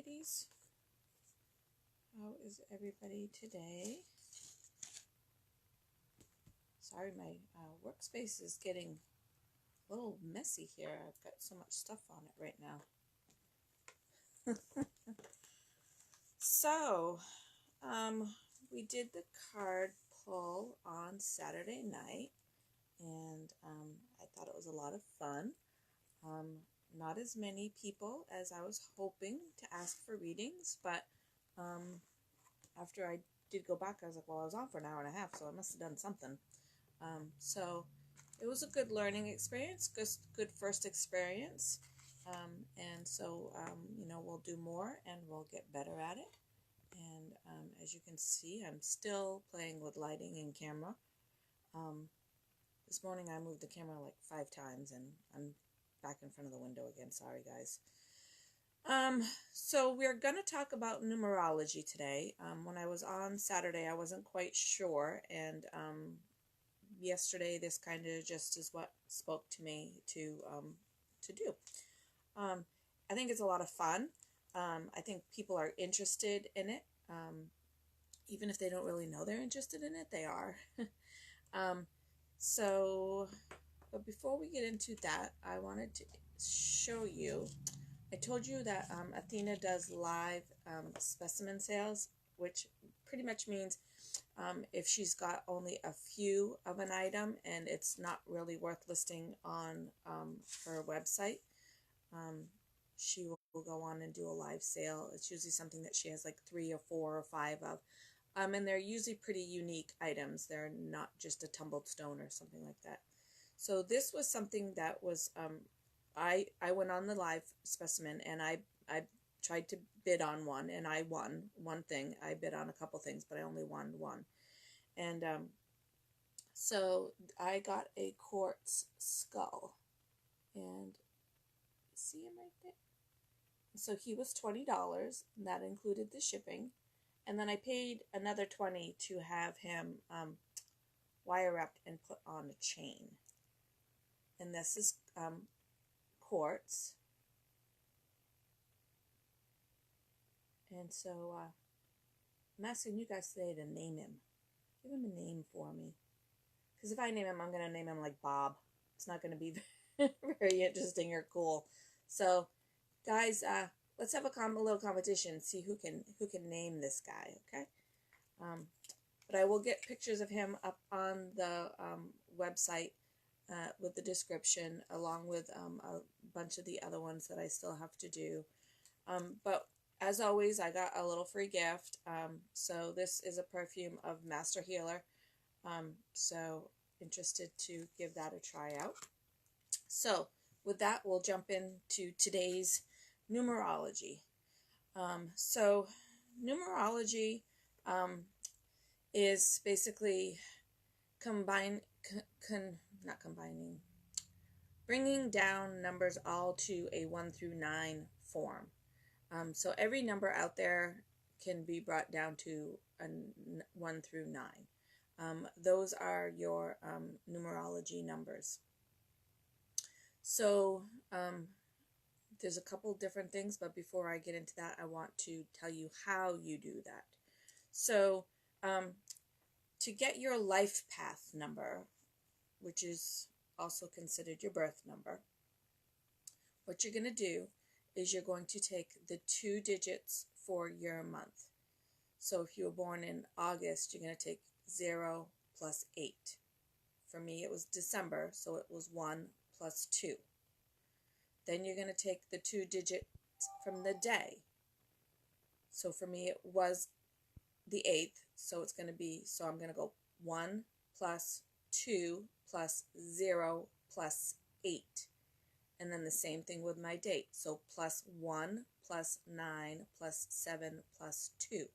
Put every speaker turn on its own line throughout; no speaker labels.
ladies. How is everybody today? Sorry, my workspace is getting a little messy here. I've got so much stuff on it right now. So, we did the card pull on Saturday night, and I thought it was a lot of fun. Not as many people as I was hoping to ask for readings, but after I did go back, I was like, well, I was on for an hour and a half, so I must have done something. So it was a good learning experience, good first experience, and so, we'll do more and we'll get better at it. And as you can see, I'm still playing with lighting and camera. This morning I moved the camera like 5 times, and I'm back in front of the window again. Sorry, guys. So we're going to talk about numerology today. When I was on Saturday, I wasn't quite sure, and yesterday this kind of just is what spoke to me to do. I think it's a lot of fun. I think people are interested in it. Even if they don't really know they're interested in it, they are. But before we get into that, I wanted to show you, I told you that Athena does live specimen sales, which pretty much means if she's got only a few of an item and it's not really worth listing on her website, she will go on and do a live sale. It's usually something that she has like 3 or 4 or 5 of. And they're usually pretty unique items. They're not just a tumbled stone or something like that. So this was something that was, I went on the live specimen and I tried to bid on one, and I won one thing. I bid on a couple things, but I only won one. And so I got a quartz skull, and see him right there? So he was $20, and that included the shipping. And then I paid another $20 to have him wire wrapped and put on a chain. And this is quartz. And so I'm asking you guys today to name him. Give him a name for me. Because if I name him, I'm going to name him like Bob. It's not going to be very interesting or cool. So, guys, let's have a little competition. See who can name this guy, okay? But I will get pictures of him up on the website with the description, along with a bunch of the other ones that I still have to do. But as always, I got a little free gift. So this is a perfume of Master Healer. So interested to give that a try out. So with that, we'll jump into today's numerology. So numerology is basically bringing down numbers all to a 1 through 9 form. So every number out there can be brought down to a 1 through 9. Those are your numerology numbers. So there's a couple different things, but before I get into that, I want to tell you how you do that. So to get your life path number, which is also considered your birth number, what you're going to do is you're going to take the 2 digits for your month. So if you were born in August, you're going to take 0 plus 8. For me, it was December, so it was 1 plus 2. Then you're going to take the 2 digits from the day. So for me, it was the 8th, so it's going to be, so I'm going to go 1 plus 2 plus 0 plus 8. And then the same thing with my date. So plus 1 plus 9 plus 7 plus 2.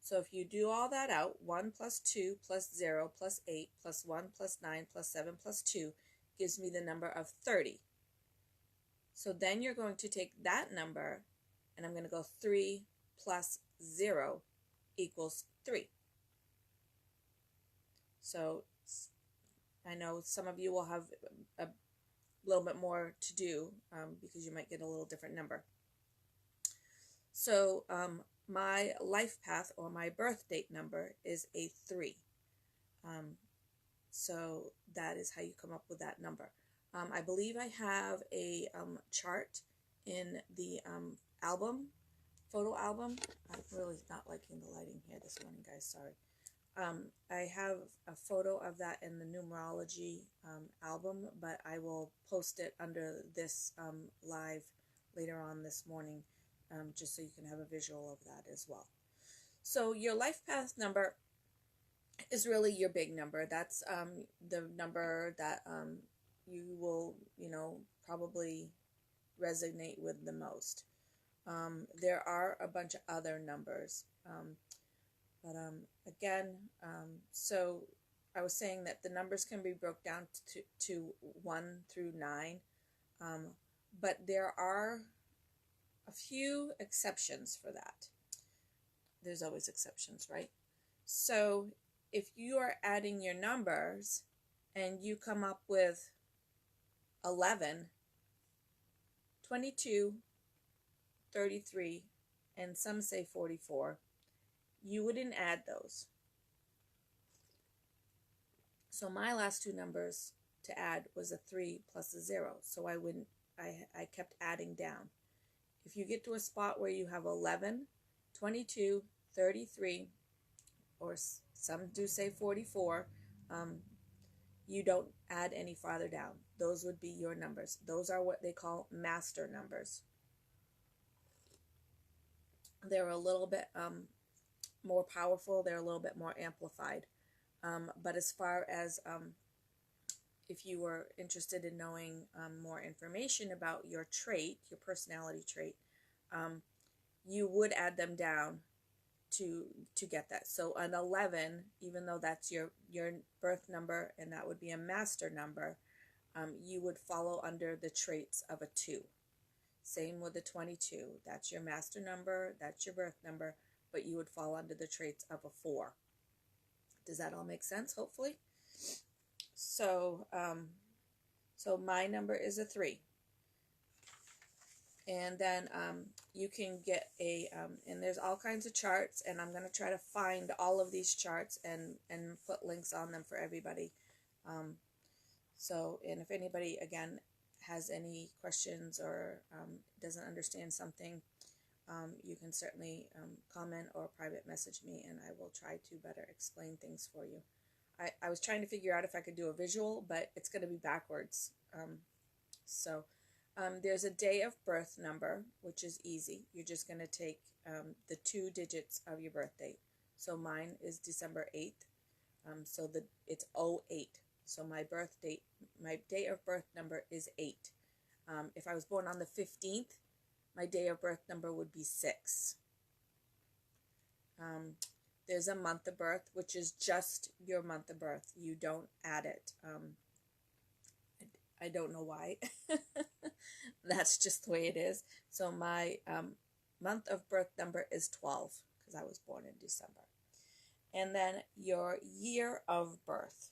So if you do all that out, 1 plus 2 plus 0 plus 8 plus 1 plus 9 plus 7 plus 2 gives me the number of 30. So then you're going to take that number, and I'm going to go 3 plus 0 equals 3. So I know some of you will have a little bit more to do because you might get a little different number. So my life path or my birth date number is a 3. Um, so that is how you come up with that number. I believe I have a chart in the photo album. I'm really not liking the lighting here this morning, guys. Sorry. I have a photo of that in the Numerology album, but I will post it under this live later on this morning, just so you can have a visual of that as well. So your life path number is really your big number. That's the number that you will, probably resonate with the most. There are a bunch of other numbers. But again, so I was saying that the numbers can be broke down to 1 through 9, but there are a few exceptions for that. There's always exceptions, right? So if you are adding your numbers and you come up with 11, 22, 33, and some say 44, you wouldn't add those. So my last two numbers to add was a 3 plus a 0. So I kept adding down. If you get to a spot where you have 11, 22, 33, or some do say 44, you don't add any farther down. Those would be your numbers. Those are what they call master numbers. They're a little bit more powerful. They're a little bit more amplified. But as far as if you were interested in knowing more information about your trait, your personality trait, you would add them down to get that. So an 11, even though that's your birth number and that would be a master number, you would follow under the traits of a 2. Same with the 22. That's your master number, that's your birth number, but you would fall under the traits of a 4. Does that all make sense, hopefully? So, so my number is a 3. And then you can get a, and there's all kinds of charts, and I'm going to try to find all of these charts and put links on them for everybody. So, and if anybody, again, has any questions or doesn't understand something, you can certainly comment or private message me, and I will try to better explain things for you. I was trying to figure out if I could do a visual, but it's going to be backwards. There's a day of birth number, which is easy. You're just going to take the 2 digits of your birth date. So mine is December 8th. So it's 08. So my birth date, my day of birth number is 8. If I was born on the 15th, my day of birth number would be 6. There's a month of birth, which is just your month of birth. You don't add it. I don't know why. That's just the way it is. So my month of birth number is 12 because I was born in December. And then your year of birth.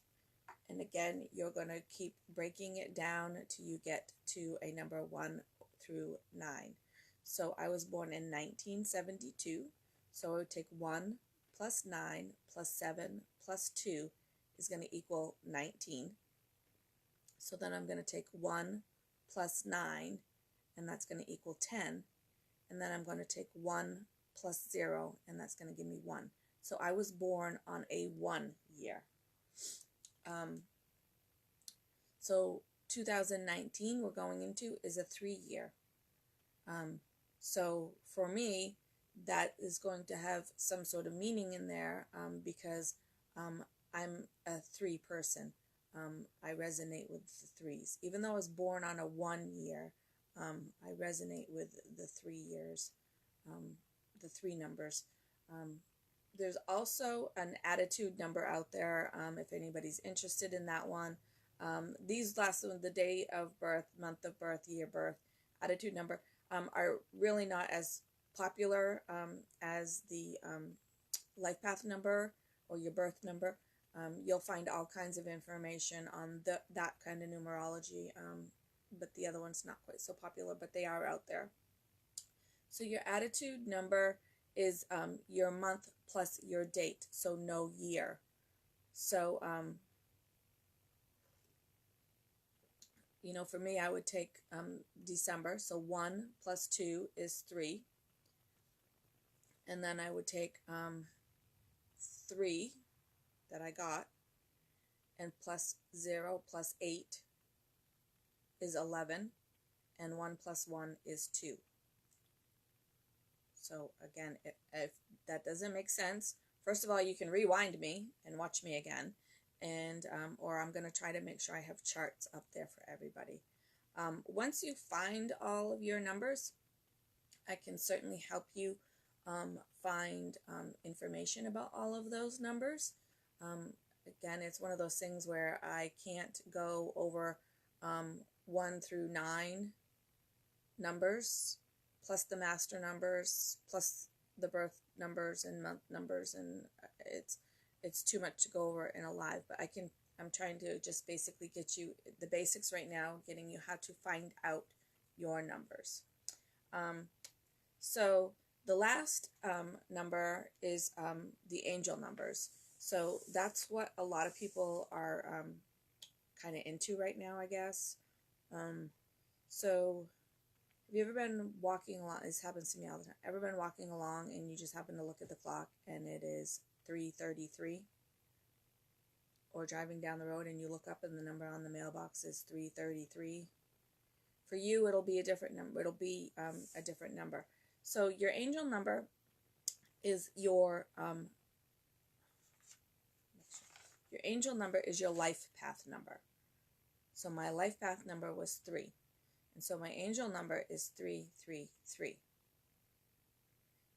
And again, you're going to keep breaking it down till you get to a number 1 through 9. So I was born in 1972. So I would take 1 plus 9 plus 7 plus 2 is going to equal 19. So then I'm going to take 1 plus 9, and that's going to equal 10. And then I'm going to take 1 plus 0, and that's going to give me 1. So I was born on a 1 year. So 2019 we're going into is a 3 year. So for me, that is going to have some sort of meaning in there because I'm a 3 person. I resonate with the 3s. Even though I was born on a 1 year, I resonate with the 3 years, the 3 numbers. There's also an attitude number out there if anybody's interested in that one. These last ones, the day of birth, month of birth, year birth, attitude number, are really not as popular as the life path number or your birth number. You'll find all kinds of information on that kind of numerology, but the other one's not quite so popular, but they are out there. So your attitude number is your month plus your date, so no year. So, for me, I would take December. So 1 plus 2 is 3. And then I would take 3 that I got, and plus 0 plus 8 is 11, and 1 plus 1 is 2. So again, if that doesn't make sense, first of all, you can rewind me and watch me again, and or I'm going to try to make sure I have charts up there for everybody. Once you find all of your numbers, I can certainly help you find information about all of those numbers. Again, it's one of those things where I can't go over 1 through 9 numbers, plus the master numbers, plus the birth numbers and month numbers, and it's too much to go over in a live, but I'm trying to just basically get you the basics right now, getting you how to find out your numbers. So the last number is the angel numbers. So that's what a lot of people are kind of into right now, I guess. So have you ever been walking along? This happens to me all the time. Ever been walking along and you just happen to look at the clock and it is 3:33? Or driving down the road and you look up and the number on the mailbox is 3:33? For you, it'll be a different number. It'll be a different number. So your angel number is your angel number is your life path number. So my life path number was 3. And so my angel number is 333.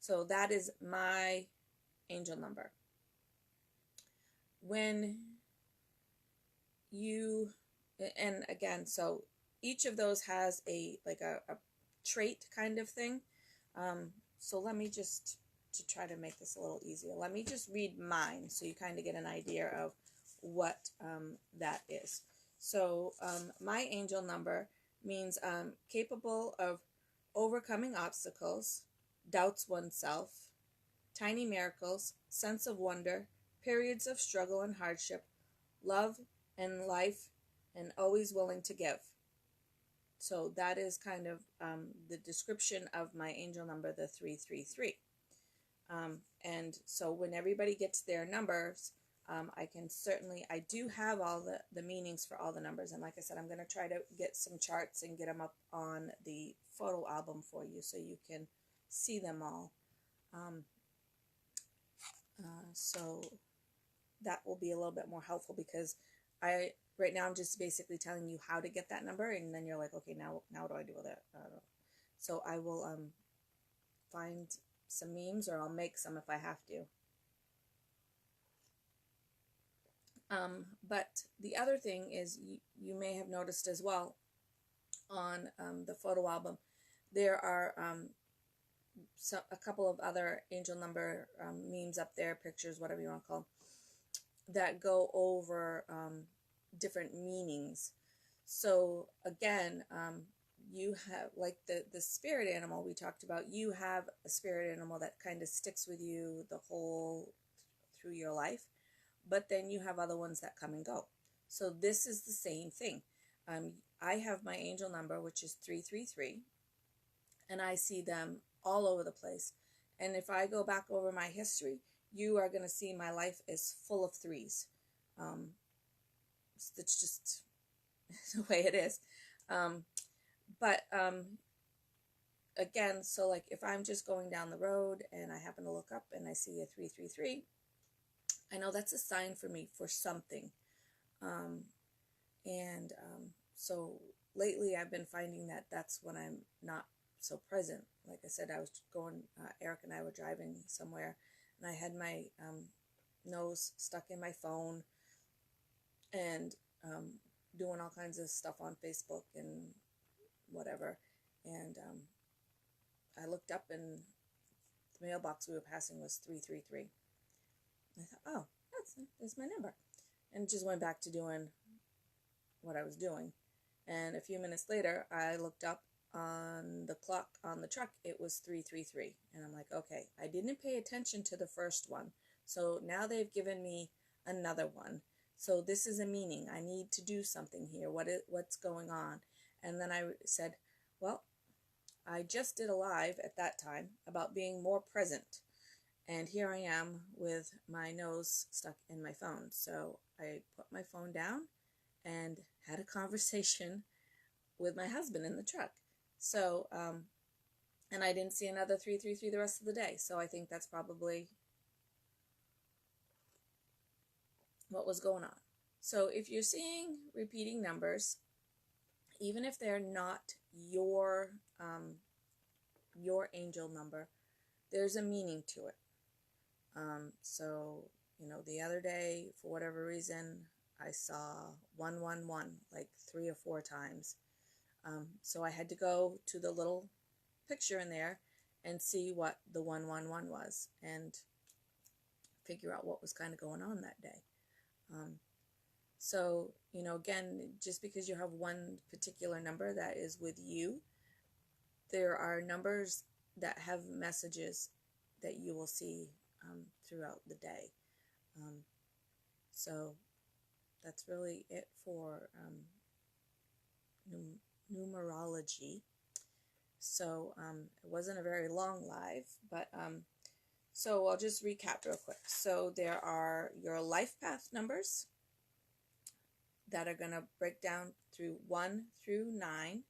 So that is my angel number. When you, and again, so each of those has a trait kind of thing. So let me just, to try to make this a little easier, let me just read mine so you kind of get an idea of what that is. So my angel number means capable of overcoming obstacles, doubts oneself, tiny miracles, sense of wonder, periods of struggle and hardship, love and life, and always willing to give. So that is kind of the description of my angel number, the 333. And so when everybody gets their numbers, I do have all the meanings for all the numbers. And like I said, I'm going to try to get some charts and get them up on the photo album for you so you can see them all. So that will be a little bit more helpful, because right now I'm just basically telling you how to get that number, and then you're like, okay, now what do I do with it? So I will find some memes, or I'll make some if I have to. But the other thing is, you may have noticed as well on the photo album, there are a couple of other angel number memes up there, pictures, whatever you want to call them, that go over different meanings. So again, you have, like the spirit animal we talked about, you have a spirit animal that kind of sticks with you the whole through your life, but then you have other ones that come and go. So this is the same thing. I have my angel number, which is 333, and I see them all over the place. And if I go back over my history, you are going to see my life is full of 3s. It's just the way it is. But again, so like if I'm just going down the road and I happen to look up and I see a 333, I know that's a sign for me for something. So lately I've been finding that that's when I'm not so present. Like I said, I was going, Eric and I were driving somewhere, and I had my nose stuck in my phone and doing all kinds of stuff on Facebook and whatever. And I looked up, and the mailbox we were passing was 333. I thought, oh, that's my number. And just went back to doing what I was doing. And a few minutes later, I looked up, on the clock on the truck, it was 333. And I'm like, okay, I didn't pay attention to the first one. So now they've given me another one. So this is a meaning. I need to do something here. What's going on? And then I said, well, I just did a live at that time about being more present. And here I am with my nose stuck in my phone. So I put my phone down and had a conversation with my husband in the truck. So, and I didn't see another 333 the rest of the day. So I think that's probably what was going on. So if you're seeing repeating numbers, even if they're not your angel number, there's a meaning to it. So, the other day, for whatever reason, I saw 111 like 3 or 4 times. So I had to go to the little picture in there and see what the 111 was and figure out what was kind of going on that day. So, again, just because you have one particular number that is with you, there are numbers that have messages that you will see throughout the day. So that's really it for numerology. So it wasn't a very long live, but so I'll just recap real quick. So there are your life path numbers that are going to break down through 1 through 9,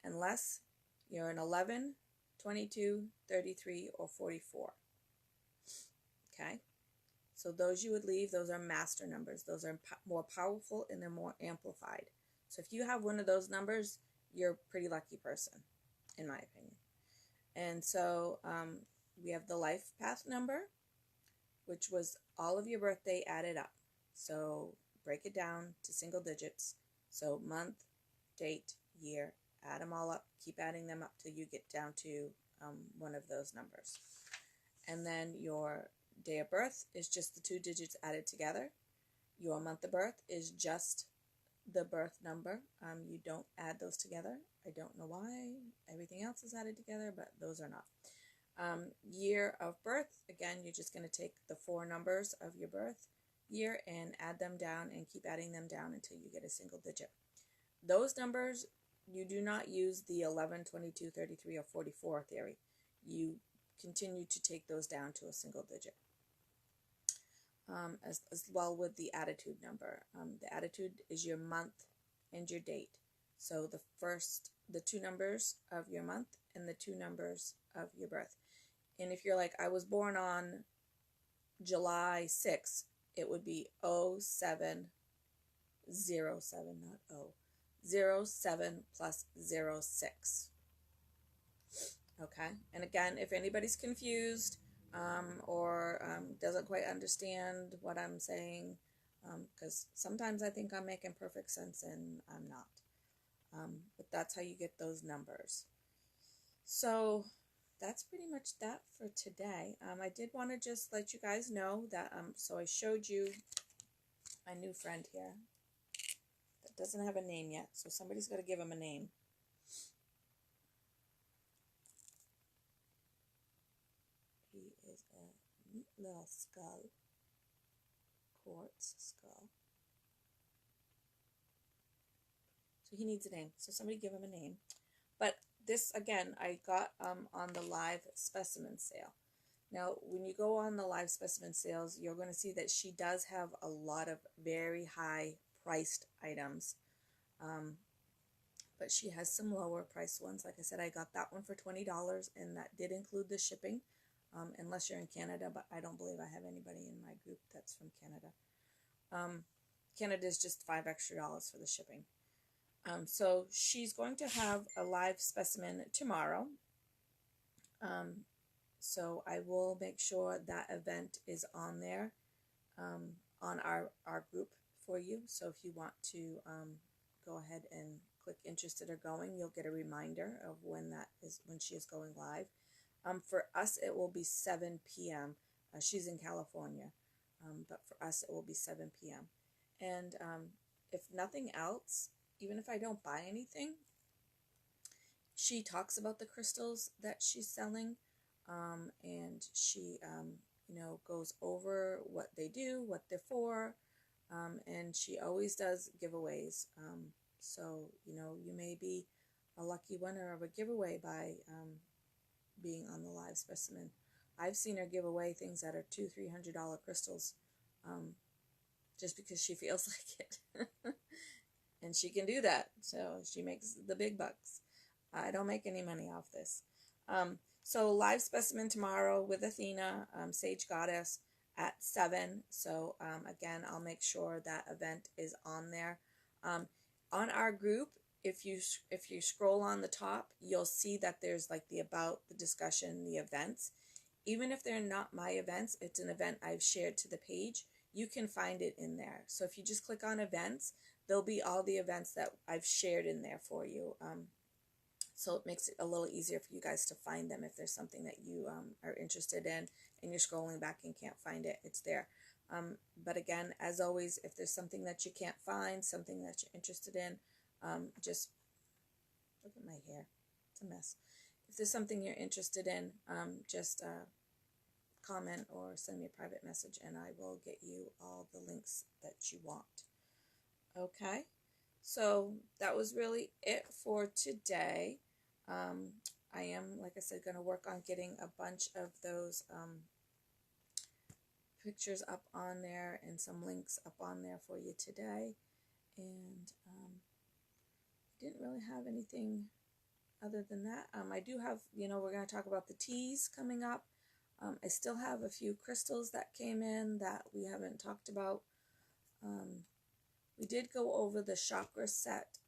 unless you're an 11, 22, 33, or 44. Okay? So those you would leave, those are master numbers. Those are more powerful and they're more amplified. So if you have one of those numbers, you're a pretty lucky person, in my opinion. And so we have the life path number, which was all of your birthday added up. So break it down to single digits. So month, date, year, add them all up. Keep adding them up till you get down to one of those numbers. And then your day of birth is just the 2 digits added together. Your month of birth is just the birth number. You don't add those together. I don't know why. Everything else is added together, but those are not. Year of birth, again, you're just going to take the 4 numbers of your birth year and add them down and keep adding them down until you get a single digit. Those numbers, you do not use the 11, 22, 33, or 44 theory. You continue to take those down to a single digit. As well with the attitude number. The attitude is your month and your date. So the 2 numbers of your month and the 2 numbers of your birth. And if you're like, I was born on July 6th, it would be 0707, not O. 07 plus 06. Okay, and again, if anybody's confused or doesn't quite understand what I'm saying, because sometimes I think I'm making perfect sense and I'm not. But that's how you get those numbers. So that's pretty much that for today. I did want to just let you guys know that, so I showed you my new friend here that doesn't have a name yet, so somebody's got to give him a name. He is a neat little skull, quartz skull. So he needs a name, so somebody give him a name. But this, again, I got on the live specimen sale. Now, when you go on the live specimen sales, you're going to see that she does have a lot of very high priced items. But she has some lower priced ones. Like I said, I got that one for $20, and that did include the shipping, unless you're in Canada, but I don't believe I have anybody in my group that's from Canada. Canada is just $5 extra for the shipping. So she's going to have a live specimen tomorrow. So I will make sure that event is on there, on our group for you. So if you want to go ahead and click interested or going, you'll get a reminder of when she is going live. For us, it will be 7 p.m. She's in California, but for us, it will be 7 p.m. And if nothing else, even if I don't buy anything, she talks about the crystals that she's selling, and she, goes over what they do, what they're for, and she always does giveaways. So, you may be a lucky winner of a giveaway by being on the live specimen. I've seen her give away things that are $200-$300 crystals, just because she feels like it. And she can do that, so she makes the big bucks. I don't make any money off this. So live specimen tomorrow with Athena, Sage Goddess, at 7. So again, I'll make sure that event is on there. On our group, if you scroll on the top, you'll see that there's like the about, the discussion, the events. Even if they're not my events, it's an event I've shared to the page, you can find it in there. So if you just click on events, there'll be all the events that I've shared in there for you. So it makes it a little easier for you guys to find them if there's something that you are interested in and you're scrolling back and can't find it, it's there. But again, as always, if there's something that you can't find, something that you're interested in, just look at my hair. It's a mess. If there's something you're interested in, just comment or send me a private message and I will get you all the links that you want. Okay, so that was really it for today. I am, like I said, going to work on getting a bunch of those pictures up on there and some links up on there for you today. And I didn't really have anything other than that. I do have, we're going to talk about the teas coming up. I still have a few crystals that came in that we haven't talked about. We did go over the chakra set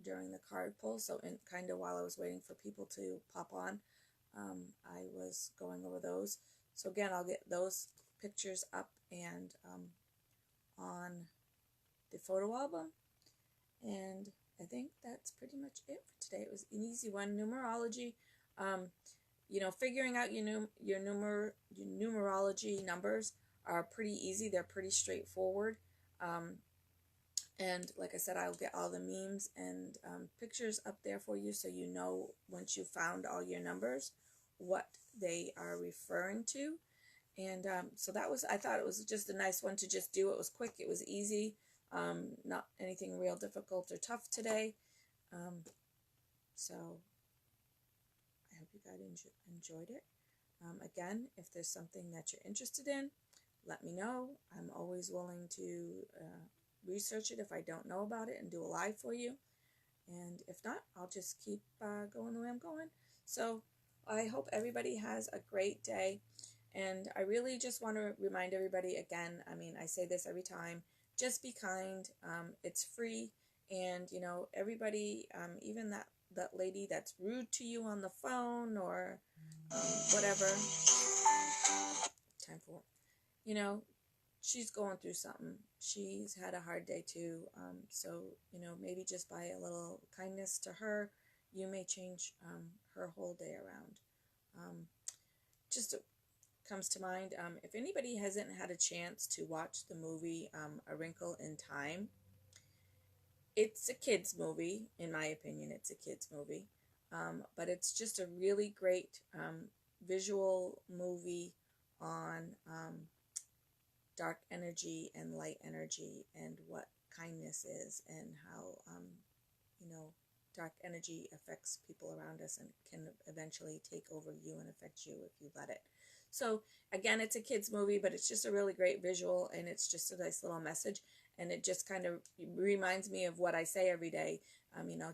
during the card pull, so kind of while I was waiting for people to pop on, I was going over those. So again, I'll get those pictures up and on the photo album. And I think that's pretty much it for today. It was an easy one. Numerology, figuring out your numerology numbers are pretty easy. They're pretty straightforward. And like I said, I'll get all the memes and pictures up there for you, so you know once you found all your numbers what they are referring to. And so I thought it was just a nice one to just do. It was quick, it was easy, not anything real difficult or tough today. So I hope you guys enjoyed it. Again, if there's something that you're interested in, let me know. I'm always willing to research it if I don't know about it and do a live for you. And if not, I'll just keep going the way I'm going. So I hope everybody has a great day. And I really just want to remind everybody again, I say this every time, just be kind. It's free. And, everybody, even that lady that's rude to you on the phone or whatever, time for it, she's going through something. She's had a hard day too. So, maybe just by a little kindness to her, you may change her whole day around. Just comes to mind, if anybody hasn't had a chance to watch the movie A Wrinkle in Time, it's a kid's movie. In my opinion, it's a kid's movie. But it's just a really great visual movie on dark energy and light energy and what kindness is and how, dark energy affects people around us and can eventually take over you and affect you if you let it. So again, it's a kid's movie, but it's just a really great visual and it's just a nice little message. And it just kind of reminds me of what I say every day.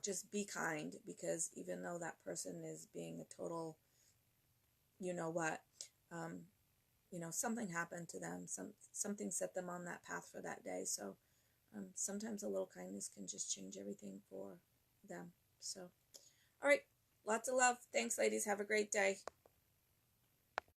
Just be kind, because even though that person is being a total, something happened to them. Something set them on that path for that day. So sometimes a little kindness can just change everything for them. So, all right. Lots of love. Thanks, ladies. Have a great day.